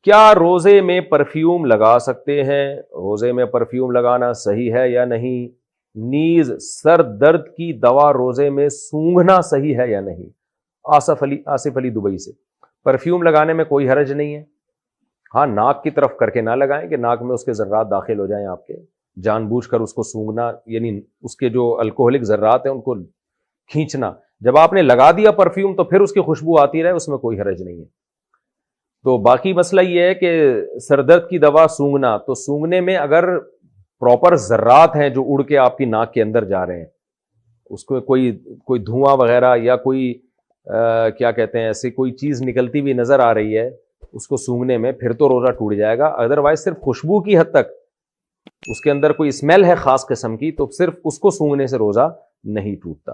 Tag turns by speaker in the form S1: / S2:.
S1: کیا روزے میں پرفیوم لگا سکتے ہیں؟ روزے میں پرفیوم لگانا صحیح ہے یا نہیں؟ نیز سر درد کی دوا روزے میں سونگھنا صحیح ہے یا نہیں؟ آصف علی دبئی سے. پرفیوم لگانے میں کوئی حرج نہیں ہے. ہاں ناک کی طرف کر کے نہ لگائیں کہ ناک میں اس کے ذرات داخل ہو جائیں آپ کے، جان بوجھ کر اس کو سونگھنا، یعنی اس کے جو الکوہلک ذرات ہیں ان کو کھینچنا. جب آپ نے لگا دیا پرفیوم تو پھر اس کی خوشبو آتی رہے، اس میں کوئی حرج نہیں ہے. تو باقی مسئلہ یہ ہے کہ سر درد کی دوا سونگھنا، تو سونگھنے میں اگر پراپر ذرات ہیں جو اڑ کے آپ کی ناک کے اندر جا رہے ہیں، اس کو کوئی دھواں وغیرہ یا کوئی کیا کہتے ہیں ایسی کوئی چیز نکلتی ہوئی نظر آ رہی ہے اس کو سونگھنے میں، پھر تو روزہ ٹوٹ جائے گا. ادروائز صرف خوشبو کی حد تک، اس کے اندر کوئی اسمیل ہے خاص قسم کی، تو صرف اس کو سونگھنے سے روزہ نہیں ٹوٹتا.